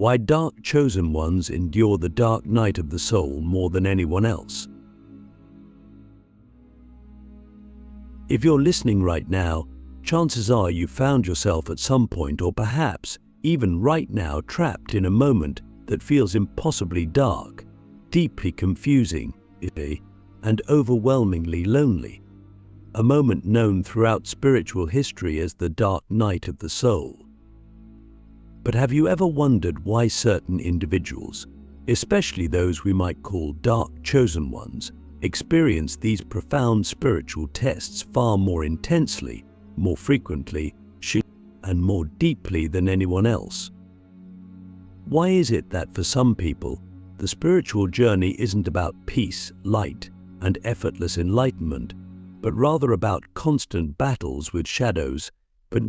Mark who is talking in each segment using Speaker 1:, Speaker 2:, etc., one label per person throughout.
Speaker 1: Why dark chosen ones endure the dark night of the soul more than anyone else. If you're listening right now, chances are you found yourself at some point, or perhaps even right now, trapped in a moment that feels impossibly dark, deeply confusing, and overwhelmingly lonely. A moment known throughout spiritual history as the dark night of the soul. But have you ever wondered why certain individuals, especially those we might call dark chosen ones, experience these profound spiritual tests far more intensely, more frequently, and more deeply than anyone else? Why is it that for some people, the spiritual journey isn't about peace, light, and effortless enlightenment, but rather about constant battles with shadows, but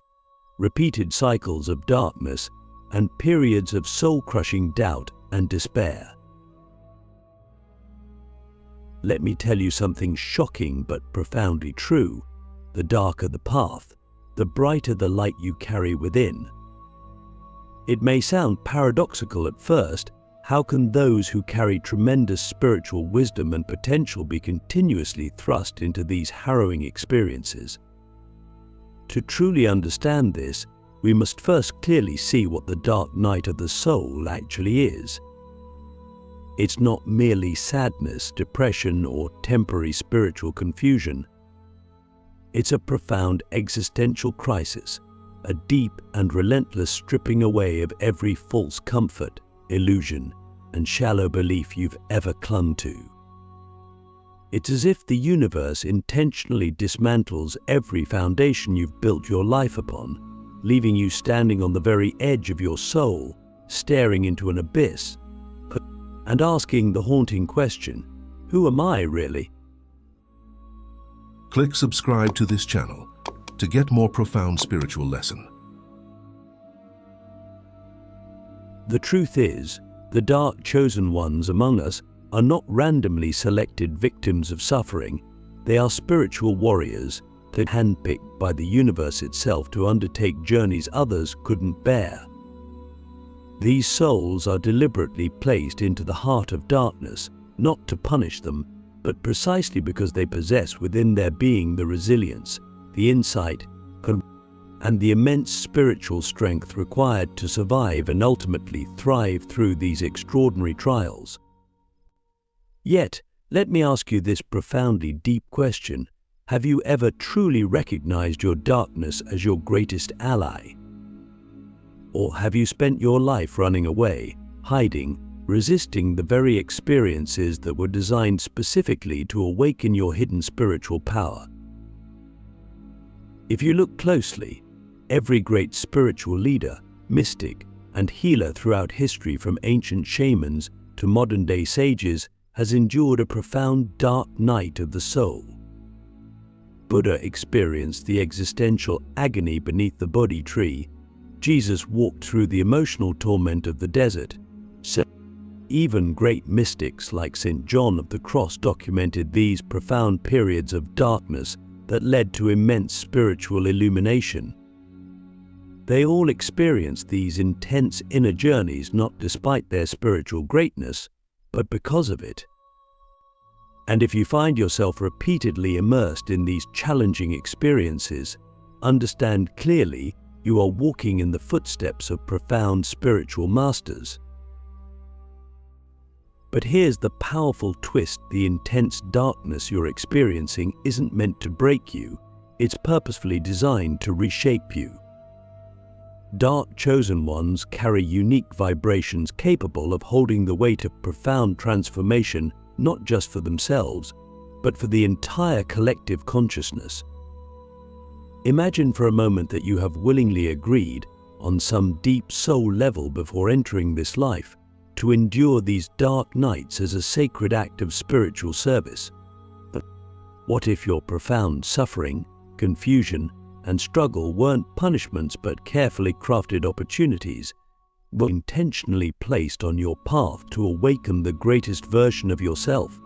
Speaker 1: repeated cycles of darkness, and periods of soul-crushing doubt and despair? Let me tell you something shocking but profoundly true. The darker the path, the brighter the light you carry within. It may sound paradoxical at first. How can those who carry tremendous spiritual wisdom and potential be continuously thrust into these harrowing experiences? To truly understand this, we must first clearly see what the dark night of the soul actually is. It's not merely sadness, depression, or temporary spiritual confusion. It's a profound existential crisis, a deep and relentless stripping away of every false comfort, illusion, and shallow belief you've ever clung to. It's as if the universe intentionally dismantles every foundation you've built your life upon, leaving you standing on the very edge of your soul, staring into an abyss, and asking the haunting question, who am I really?
Speaker 2: Click subscribe to this channel to get more profound spiritual lesson.
Speaker 1: The truth is, the dark chosen ones among us are not randomly selected victims of suffering. They are spiritual warriors that are handpicked by the universe itself to undertake journeys others couldn't bear. These souls are deliberately placed into the heart of darkness, not to punish them, but precisely because they possess within their being the resilience, the insight, and the immense spiritual strength required to survive and ultimately thrive through these extraordinary trials. Yet, let me ask you this profoundly deep question. Have you ever truly recognized your darkness as your greatest ally? Or have you spent your life running away, hiding, resisting the very experiences that were designed specifically to awaken your hidden spiritual power? If you look closely, every great spiritual leader, mystic, and healer throughout history, from ancient shamans to modern-day sages, has endured a profound dark night of the soul. Buddha experienced the existential agony beneath the Bodhi tree. Jesus walked through the emotional torment of the desert. Even great mystics like St. John of the Cross documented these profound periods of darkness that led to immense spiritual illumination. They all experienced these intense inner journeys not despite their spiritual greatness, but because of it. And if you find yourself repeatedly immersed in these challenging experiences, understand clearly you are walking in the footsteps of profound spiritual masters. But here's the powerful twist: the intense darkness you're experiencing isn't meant to break you, it's purposefully designed to reshape you. Dark chosen ones carry unique vibrations capable of holding the weight of profound transformation, not just for themselves, but for the entire collective consciousness. Imagine for a moment that you have willingly agreed, on some deep soul level before entering this life, to endure these dark nights as a sacred act of spiritual service. But what if your profound suffering, confusion, and struggle weren't punishments but carefully crafted opportunities, but intentionally placed on your path to awaken the greatest version of yourself?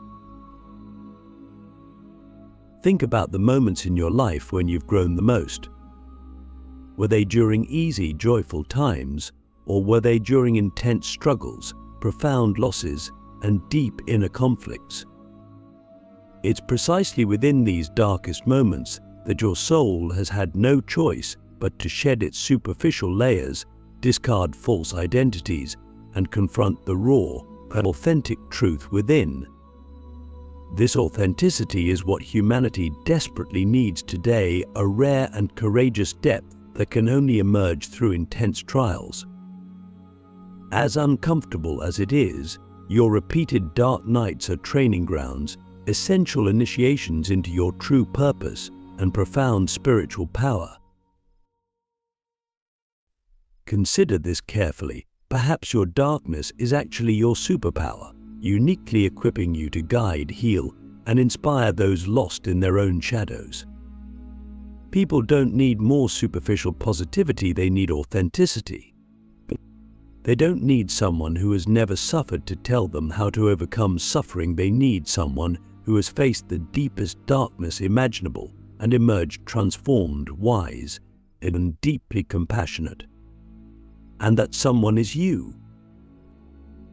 Speaker 1: Think about the moments in your life when you've grown the most. Were they during easy, joyful times, or were they during intense struggles, profound losses, and deep inner conflicts? It's precisely within these darkest moments that your soul has had no choice but to shed its superficial layers, discard false identities, and confront the raw and authentic truth within. This authenticity is what humanity desperately needs today, a rare and courageous depth that can only emerge through intense trials. As uncomfortable as it is, your repeated dark nights are training grounds, essential initiations into your true purpose and profound spiritual power. Consider this carefully. Perhaps your darkness is actually your superpower, uniquely equipping you to guide, heal, and inspire those lost in their own shadows. People don't need more superficial positivity, they need authenticity. They don't need someone who has never suffered to tell them how to overcome suffering. They need someone who has faced the deepest darkness imaginable and emerged transformed, wise, and deeply compassionate. And that someone is you.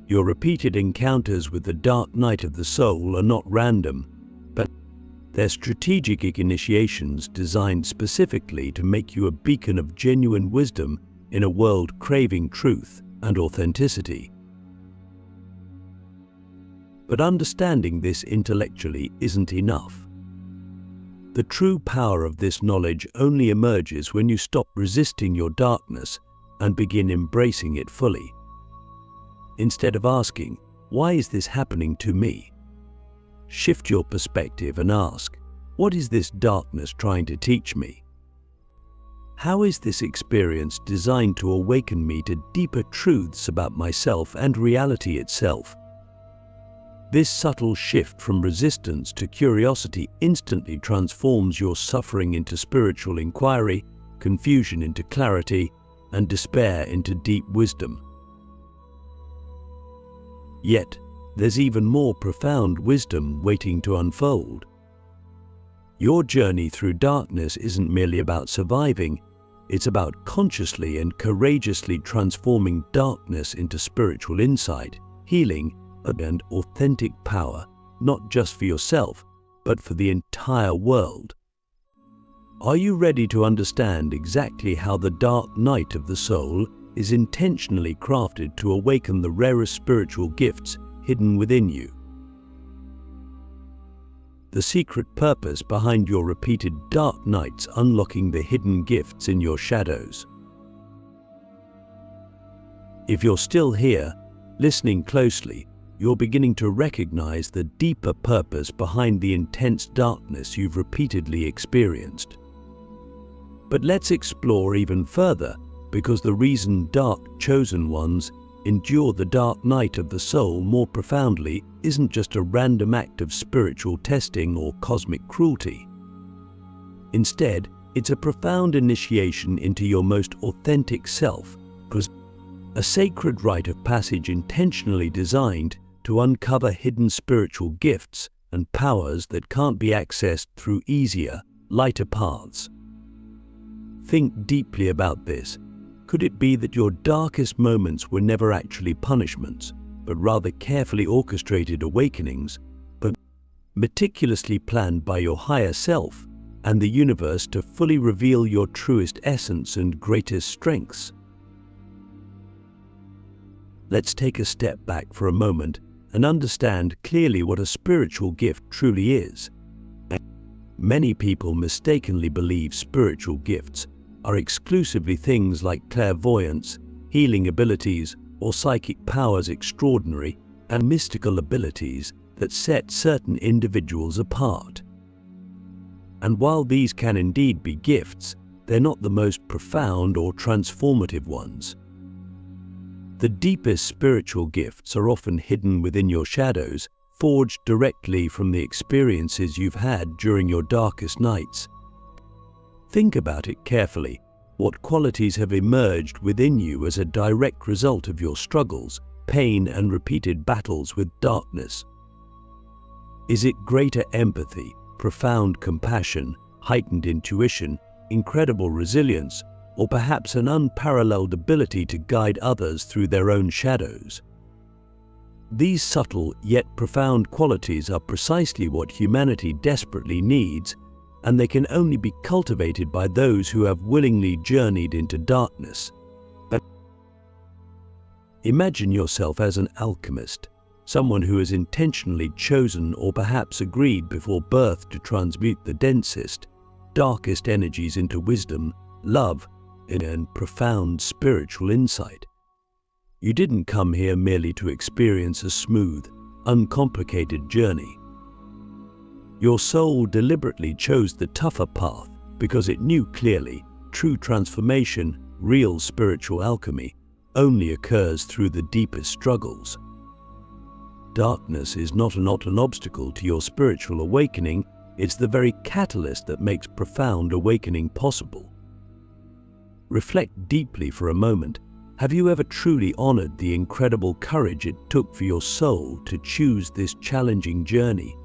Speaker 1: Your repeated encounters with the dark night of the soul are not random, but they're strategic initiations designed specifically to make you a beacon of genuine wisdom in a world craving truth and authenticity. But understanding this intellectually isn't enough. The true power of this knowledge only emerges when you stop resisting your darkness and begin embracing it fully. Instead of asking, "Why is this happening to me?" shift your perspective and ask, "What is this darkness trying to teach me? How is this experience designed to awaken me to deeper truths about myself and reality itself?" This subtle shift from resistance to curiosity instantly transforms your suffering into spiritual inquiry, confusion into clarity, and despair into deep wisdom. Yet, there's even more profound wisdom waiting to unfold. Your journey through darkness isn't merely about surviving, it's about consciously and courageously transforming darkness into spiritual insight, healing, and authentic power, not just for yourself, but for the entire world. Are you ready to understand exactly how the dark night of the soul is intentionally crafted to awaken the rarest spiritual gifts hidden within you? The secret purpose behind your repeated dark nights, unlocking the hidden gifts in your shadows. If you're still here, listening closely, you're beginning to recognize the deeper purpose behind the intense darkness you've repeatedly experienced. But let's explore even further, because the reason dark chosen ones endure the dark night of the soul more profoundly isn't just a random act of spiritual testing or cosmic cruelty. Instead, it's a profound initiation into your most authentic self, a sacred rite of passage intentionally designed to uncover hidden spiritual gifts and powers that can't be accessed through easier, lighter paths. Think deeply about this. Could it be that your darkest moments were never actually punishments, but rather carefully orchestrated awakenings, but meticulously planned by your higher self and the universe to fully reveal your truest essence and greatest strengths? Let's take a step back for a moment and understand clearly what a spiritual gift truly is. Many people mistakenly believe spiritual gifts are exclusively things like clairvoyance, healing abilities, or psychic powers, extraordinary and mystical abilities that set certain individuals apart. And while these can indeed be gifts, they're not the most profound or transformative ones. The deepest spiritual gifts are often hidden within your shadows, forged directly from the experiences you've had during your darkest nights. Think about it carefully. What qualities have emerged within you as a direct result of your struggles, pain, and repeated battles with darkness? Is it greater empathy, profound compassion, heightened intuition, incredible resilience, or perhaps an unparalleled ability to guide others through their own shadows. These subtle yet profound qualities are precisely what humanity desperately needs, and they can only be cultivated by those who have willingly journeyed into darkness. Imagine yourself as an alchemist, someone who has intentionally chosen or perhaps agreed before birth to transmute the densest, darkest energies into wisdom, love, and profound spiritual insight. You didn't come here merely to experience a smooth, uncomplicated journey. Your soul deliberately chose the tougher path because it knew clearly true transformation, real spiritual alchemy, only occurs through the deepest struggles. Darkness is not an obstacle to your spiritual awakening, it's the very catalyst that makes profound awakening possible. Reflect deeply for a moment. Have you ever truly honored the incredible courage it took for your soul to choose this challenging journey?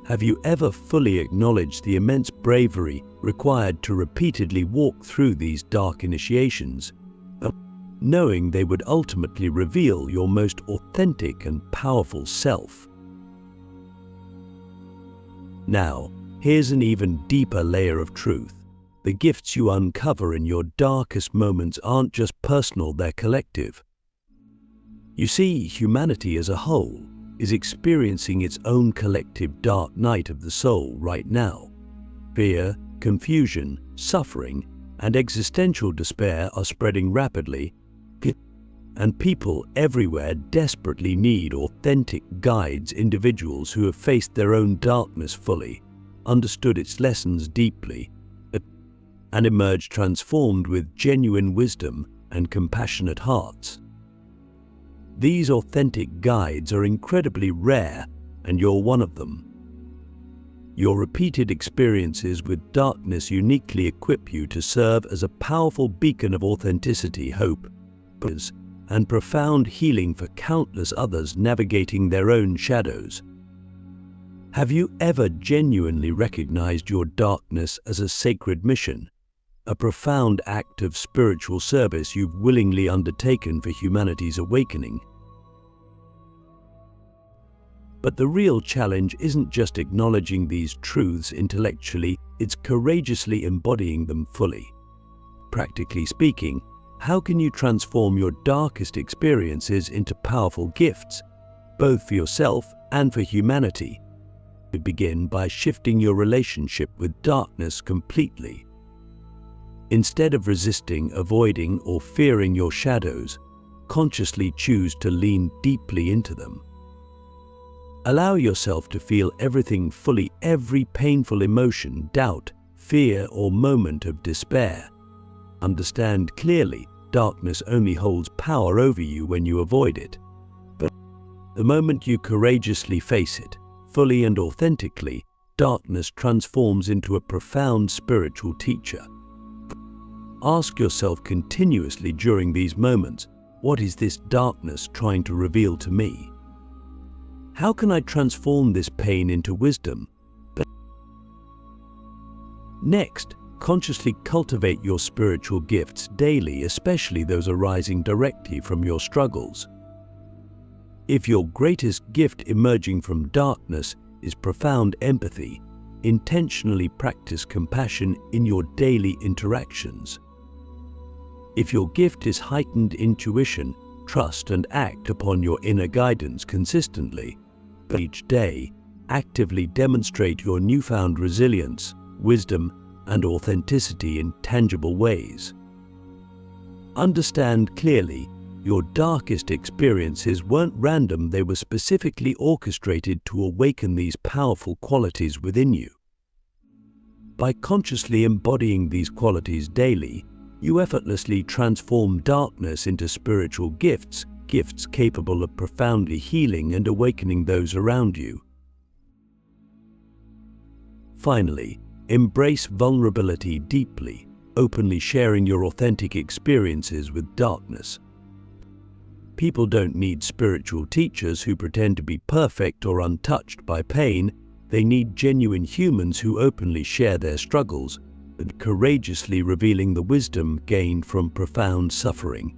Speaker 1: Have you ever fully acknowledged the immense bravery required to repeatedly walk through these dark initiations, knowing they would ultimately reveal your most authentic and powerful self? Now, here's an even deeper layer of truth. The gifts you uncover in your darkest moments aren't just personal, they're collective. You see, humanity as a whole is experiencing its own collective dark night of the soul right now. Fear, confusion, suffering, and existential despair are spreading rapidly, and people everywhere desperately need authentic guides, individuals who have faced their own darkness fully, understood its lessons deeply, and emerged transformed with genuine wisdom and compassionate hearts. These authentic guides are incredibly rare, and you're one of them. Your repeated experiences with darkness uniquely equip you to serve as a powerful beacon of authenticity, hope, and profound healing for countless others navigating their own shadows. Have you ever genuinely recognized your darkness as a sacred mission, a profound act of spiritual service you've willingly undertaken for humanity's awakening? But the real challenge isn't just acknowledging these truths intellectually, it's courageously embodying them fully. Practically speaking, how can you transform your darkest experiences into powerful gifts, both for yourself and for humanity? You begin by shifting your relationship with darkness completely. Instead of resisting, avoiding, or fearing your shadows, consciously choose to lean deeply into them. Allow yourself to feel everything fully, every painful emotion, doubt, fear, or moment of despair. Understand clearly, darkness only holds power over you when you avoid it. But the moment you courageously face it, fully and authentically, darkness transforms into a profound spiritual teacher. Ask yourself continuously during these moments, what is this darkness trying to reveal to me? How can I transform this pain into wisdom? Next, consciously cultivate your spiritual gifts daily, especially those arising directly from your struggles. If your greatest gift emerging from darkness is profound empathy, intentionally practice compassion in your daily interactions. If your gift is heightened intuition, trust and act upon your inner guidance consistently. Each day, actively demonstrate your newfound resilience, wisdom, and authenticity in tangible ways. Understand clearly, your darkest experiences weren't random, they were specifically orchestrated to awaken these powerful qualities within you. By consciously embodying these qualities daily, you effortlessly transform darkness into spiritual gifts, gifts capable of profoundly healing and awakening those around you. Finally, embrace vulnerability deeply, openly sharing your authentic experiences with darkness. People don't need spiritual teachers who pretend to be perfect or untouched by pain. They need genuine humans who openly share their struggles, and courageously revealing the wisdom gained from profound suffering.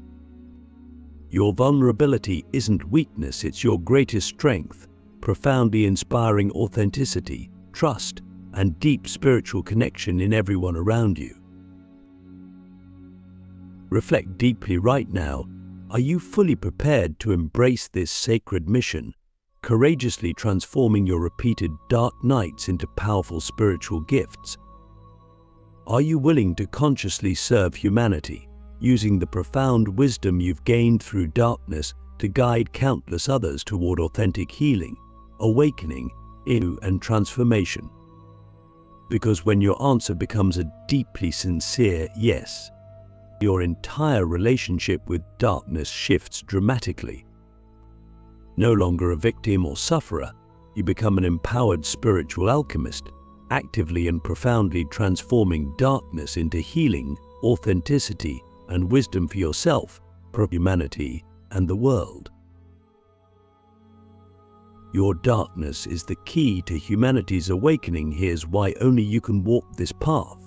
Speaker 1: Your vulnerability isn't weakness, it's your greatest strength, profoundly inspiring authenticity, trust, and deep spiritual connection in everyone around you. Reflect deeply right now. Are you fully prepared to embrace this sacred mission, courageously transforming your repeated dark nights into powerful spiritual gifts? Are you willing to consciously serve humanity, using the profound wisdom you've gained through darkness to guide countless others toward authentic healing, awakening, and transformation? Because when your answer becomes a deeply sincere yes, your entire relationship with darkness shifts dramatically. No longer a victim or sufferer, you become an empowered spiritual alchemist, actively and profoundly transforming darkness into healing, authenticity, and wisdom for yourself, for humanity, and the world. Your darkness is the key to humanity's awakening. Here's why only you can walk this path.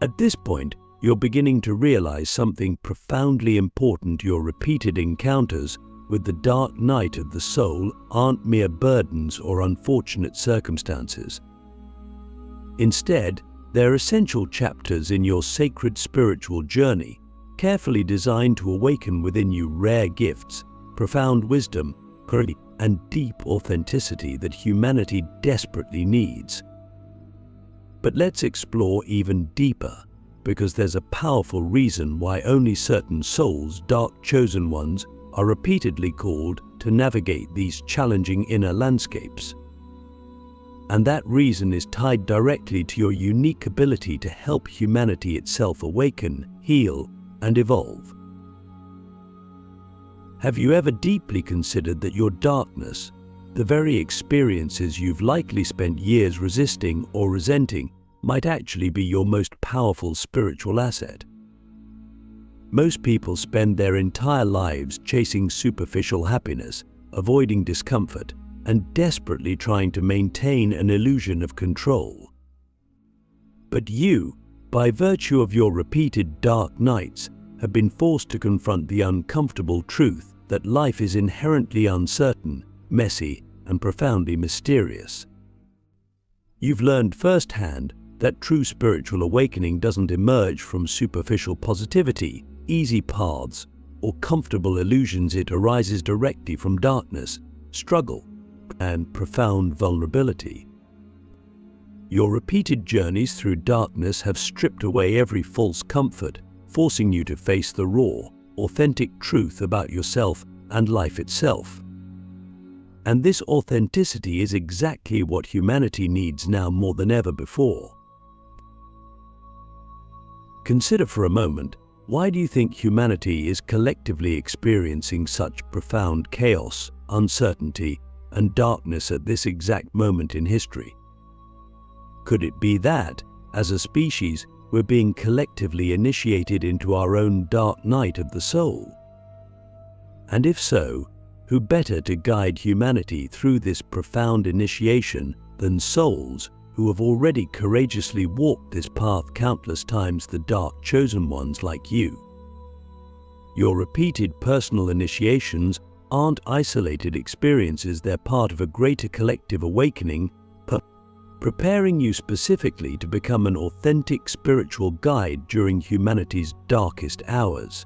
Speaker 1: At this point, you're beginning to realize something profoundly important. Your repeated encounters with the dark night of the soul aren't mere burdens or unfortunate circumstances. Instead, they're essential chapters in your sacred spiritual journey, carefully designed to awaken within you rare gifts, profound wisdom, and deep authenticity that humanity desperately needs. But let's explore even deeper, because there's a powerful reason why only certain souls, dark chosen ones, are repeatedly called to navigate these challenging inner landscapes. And that reason is tied directly to your unique ability to help humanity itself awaken, heal, and evolve. Have you ever deeply considered that your darkness, the very experiences you've likely spent years resisting or resenting, might actually be your most powerful spiritual asset? Most people spend their entire lives chasing superficial happiness, avoiding discomfort, and desperately trying to maintain an illusion of control. But you, by virtue of your repeated dark nights, have been forced to confront the uncomfortable truth that life is inherently uncertain, messy, and profoundly mysterious. You've learned firsthand that true spiritual awakening doesn't emerge from superficial positivity, easy paths, or comfortable illusions. It arises directly from darkness, struggle, and profound vulnerability. Your repeated journeys through darkness have stripped away every false comfort, forcing you to face the raw, authentic truth about yourself and life itself. And this authenticity is exactly what humanity needs now more than ever before. Consider for a moment, why do you think humanity is collectively experiencing such profound chaos, uncertainty, and darkness at this exact moment in history? Could it be that, as a species, we're being collectively initiated into our own dark night of the soul? And if so, who better to guide humanity through this profound initiation than souls who have already courageously walked this path countless times, the dark chosen ones like you? Your repeated personal initiations aren't isolated experiences, they're part of a greater collective awakening, preparing you specifically to become an authentic spiritual guide during humanity's darkest hours.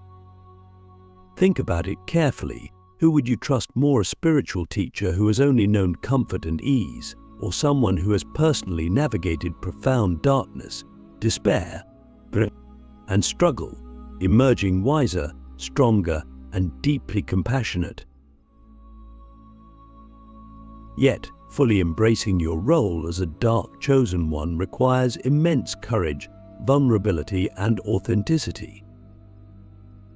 Speaker 1: Think about it carefully. Who would you trust more, a spiritual teacher who has only known comfort and ease, or someone who has personally navigated profound darkness, despair, and struggle, emerging wiser, stronger, and deeply compassionate? Yet, fully embracing your role as a dark chosen one requires immense courage, vulnerability, and authenticity.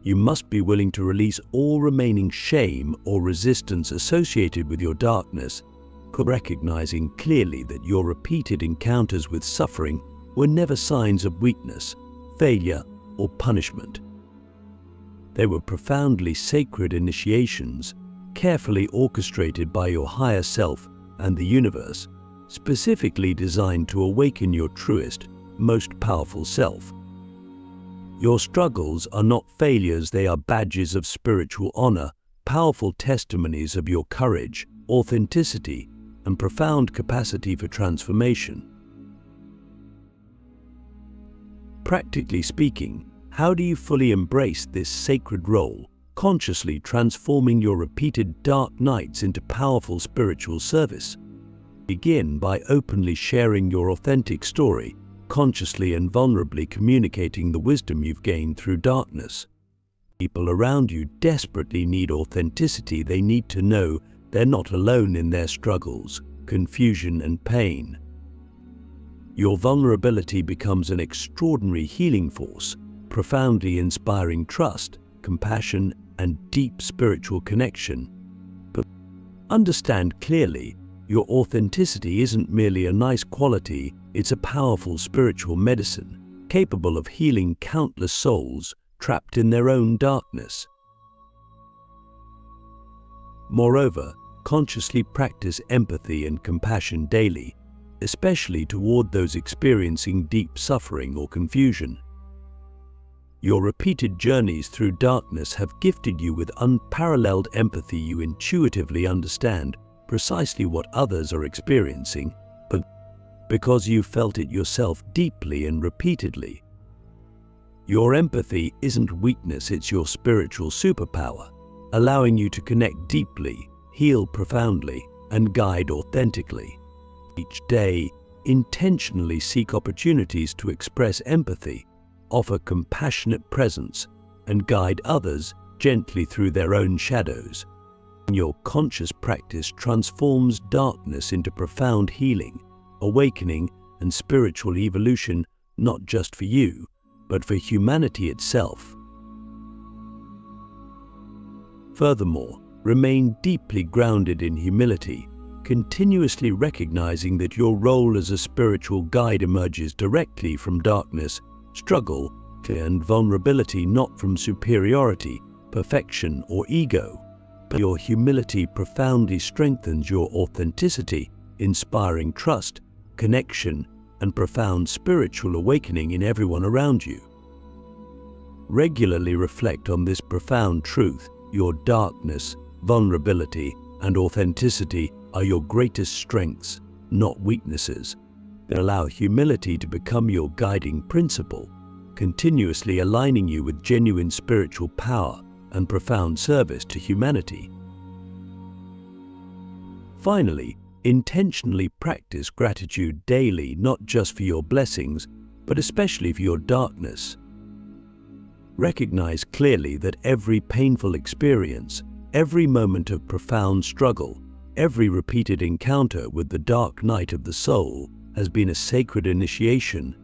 Speaker 1: You must be willing to release all remaining shame or resistance associated with your darkness, recognizing clearly that your repeated encounters with suffering were never signs of weakness, failure, or punishment. They were profoundly sacred initiations, carefully orchestrated by your higher self and the universe, specifically designed to awaken your truest, most powerful self. Your struggles are not failures, they are badges of spiritual honor, powerful testimonies of your courage, authenticity, and profound capacity for transformation. Practically speaking, how do you fully embrace this sacred role, consciously transforming your repeated dark nights into powerful spiritual service? Begin by openly sharing your authentic story, consciously and vulnerably communicating the wisdom you've gained through darkness. People around you desperately need authenticity. They need to know they're not alone in their struggles, confusion, and pain. Your vulnerability becomes an extraordinary healing force, profoundly inspiring trust, compassion, and deep spiritual connection. But understand clearly, your authenticity isn't merely a nice quality, it's a powerful spiritual medicine, capable of healing countless souls trapped in their own darkness. Moreover, consciously practice empathy and compassion daily, especially toward those experiencing deep suffering or confusion. Your repeated journeys through darkness have gifted you with unparalleled empathy. You intuitively understand precisely what others are experiencing, but because you felt it yourself deeply and repeatedly. Your empathy isn't weakness, it's your spiritual superpower, allowing you to connect deeply, heal profoundly, and guide authentically. Each day, intentionally seek opportunities to express empathy, offer compassionate presence, and guide others gently through their own shadows. Your conscious practice transforms darkness into profound healing, awakening, and spiritual evolution, not just for you, but for humanity itself. Furthermore, remain deeply grounded in humility, continuously recognizing that your role as a spiritual guide emerges directly from darkness, struggle, and vulnerability, not from superiority, perfection, or ego. But your humility profoundly strengthens your authenticity, inspiring trust, connection, and profound spiritual awakening in everyone around you. Regularly reflect on this profound truth. Your darkness, vulnerability, and authenticity are your greatest strengths, not weaknesses. Allow humility to become your guiding principle, continuously aligning you with genuine spiritual power and profound service to humanity. Finally, intentionally practice gratitude daily, not just for your blessings, but especially for your darkness. Recognize clearly that every painful experience, every moment of profound struggle, every repeated encounter with the dark night of the soul has been a sacred initiation,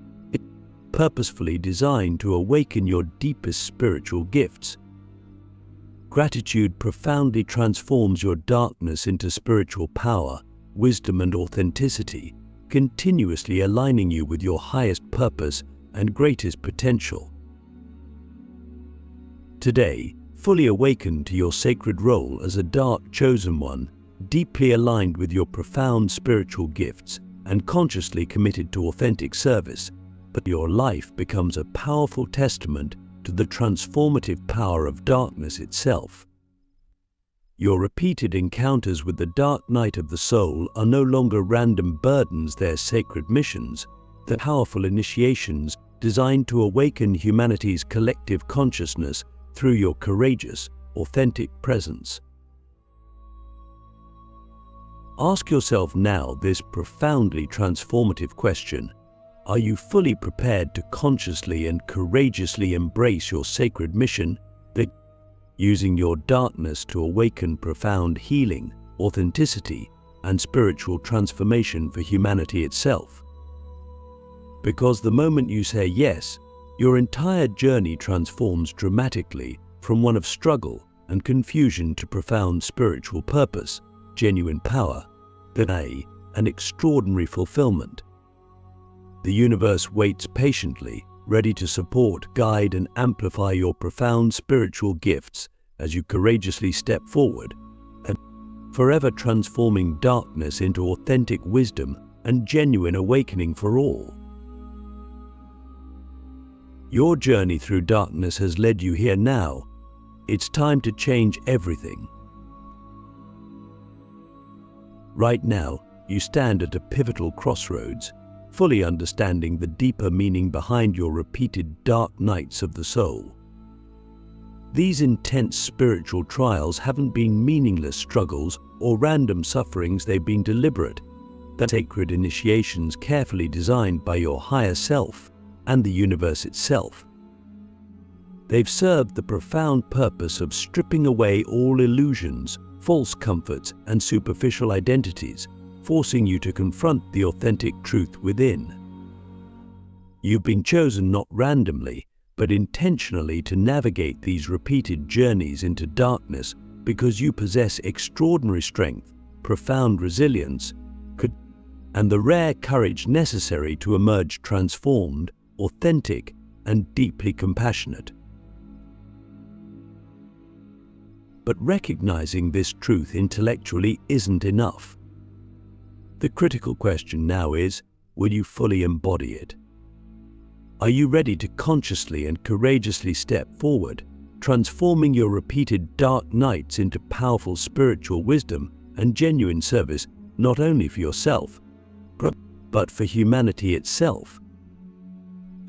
Speaker 1: purposefully designed to awaken your deepest spiritual gifts. Gratitude profoundly transforms your darkness into spiritual power, wisdom, and authenticity, continuously aligning you with your highest purpose and greatest potential. Today, fully awakened to your sacred role as a dark chosen one, deeply aligned with your profound spiritual gifts, and consciously committed to authentic service, but your life becomes a powerful testament to the transformative power of darkness itself. Your repeated encounters with the dark night of the soul are no longer random burdens, they're sacred missions, they're powerful initiations designed to awaken humanity's collective consciousness through your courageous, authentic presence. Ask yourself now this profoundly transformative question: are you fully prepared to consciously and courageously embrace your sacred mission, using your darkness to awaken profound healing, authenticity, and spiritual transformation for humanity itself? Because the moment you say yes, your entire journey transforms dramatically from one of struggle and confusion to profound spiritual purpose, genuine power, and extraordinary fulfillment. The universe waits patiently, ready to support, guide, and amplify your profound spiritual gifts as you courageously step forward, and forever transforming darkness into authentic wisdom, and genuine awakening for all. Your journey through darkness has led you here now. It's time to change everything. Right now, you stand at a pivotal crossroads, fully understanding the deeper meaning behind your repeated dark nights of the soul. These intense spiritual trials haven't been meaningless struggles or random sufferings, they've been deliberate, sacred initiations carefully designed by your higher self and the universe itself. They've served the profound purpose of stripping away all illusions, false comforts, and superficial identities, forcing you to confront the authentic truth within. You've been chosen not randomly, but intentionally to navigate these repeated journeys into darkness because you possess extraordinary strength, profound resilience, and the rare courage necessary to emerge transformed, authentic, and deeply compassionate. But recognizing this truth intellectually isn't enough. The critical question now is, will you fully embody it? Are you ready to consciously and courageously step forward, transforming your repeated dark nights into powerful spiritual wisdom and genuine service, not only for yourself, but for humanity itself?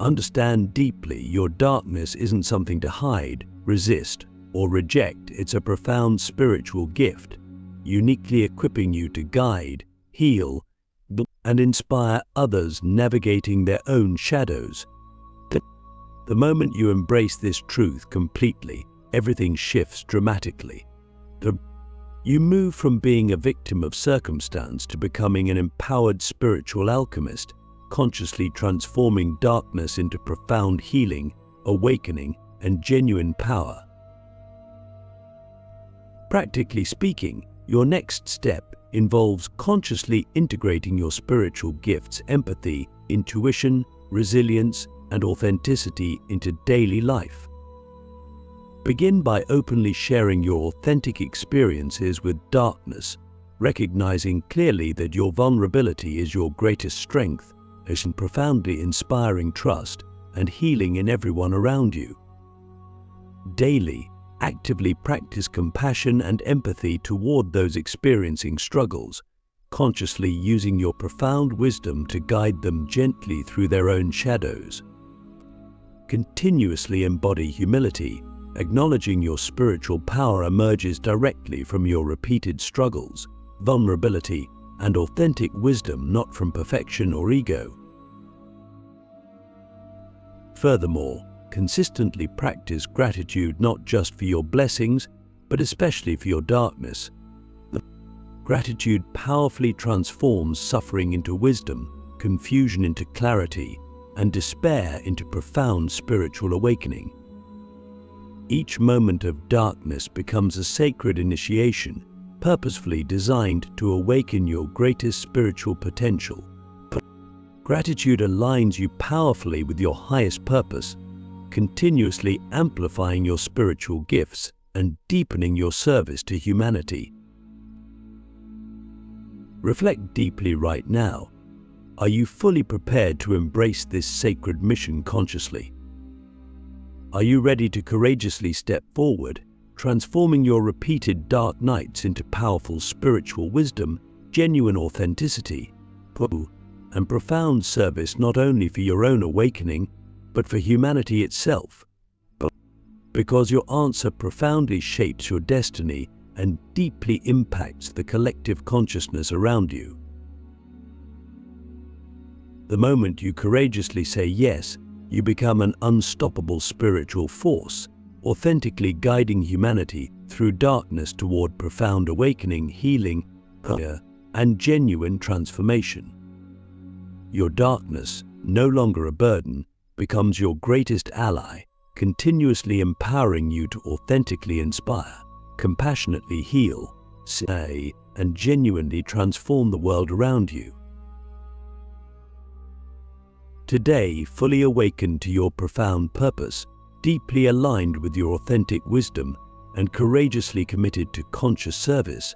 Speaker 1: Understand deeply, your darkness isn't something to hide, resist, or reject. It's a profound spiritual gift, uniquely equipping you to guide, heal, and inspire others navigating their own shadows. The moment you embrace this truth completely, everything shifts dramatically. You move from being a victim of circumstance to becoming an empowered spiritual alchemist, consciously transforming darkness into profound healing, awakening, and genuine power. Practically speaking, your next step involves consciously integrating your spiritual gifts, empathy, intuition, resilience, and authenticity into daily life. Begin by openly sharing your authentic experiences with darkness, recognizing clearly that your vulnerability is your greatest strength, and profoundly inspiring trust and healing in everyone around you. Daily, actively practice compassion and empathy toward those experiencing struggles, consciously using your profound wisdom to guide them gently through their own shadows. Continuously embody humility, acknowledging your spiritual power emerges directly from your repeated struggles, vulnerability, and authentic wisdom, not from perfection or ego. Furthermore, consistently practice gratitude not just for your blessings, but especially for your darkness. Gratitude powerfully transforms suffering into wisdom, confusion into clarity, and despair into profound spiritual awakening. Each moment of darkness becomes a sacred initiation, purposefully designed to awaken your greatest spiritual potential. Gratitude aligns you powerfully with your highest purpose, continuously amplifying your spiritual gifts and deepening your service to humanity. Reflect deeply right now. Are you fully prepared to embrace this sacred mission consciously? Are you ready to courageously step forward, transforming your repeated dark nights into powerful spiritual wisdom, genuine authenticity, and profound service not only for your own awakening, but for humanity itself? Because your answer profoundly shapes your destiny and deeply impacts the collective consciousness around you. The moment you courageously say yes, you become an unstoppable spiritual force, authentically guiding humanity through darkness toward profound awakening, healing, and genuine transformation. Your darkness, no longer a burden, becomes your greatest ally, continuously empowering you to authentically inspire, compassionately heal, and genuinely transform the world around you. Today, fully awakened to your profound purpose, deeply aligned with your authentic wisdom, and courageously committed to conscious service,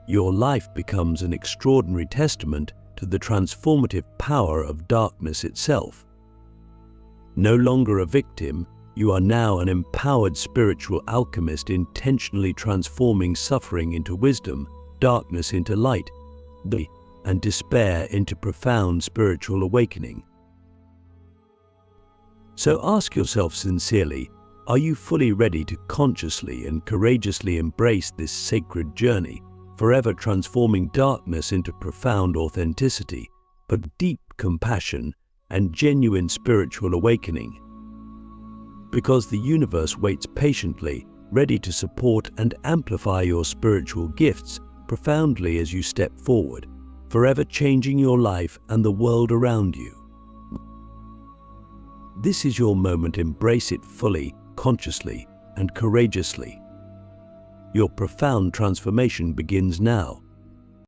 Speaker 1: your life becomes an extraordinary testament to the transformative power of darkness itself. No longer a victim, you are now an empowered spiritual alchemist, intentionally transforming suffering into wisdom, darkness into light, and despair into profound spiritual awakening. So ask yourself sincerely, are you fully ready to consciously and courageously embrace this sacred journey, forever transforming darkness into profound authenticity, but deep compassion and genuine spiritual awakening? Because the universe waits patiently, ready to support and amplify your spiritual gifts profoundly as you step forward, forever changing your life and the world around you. This is your moment. Embrace it fully, consciously, and courageously. Your profound transformation begins now.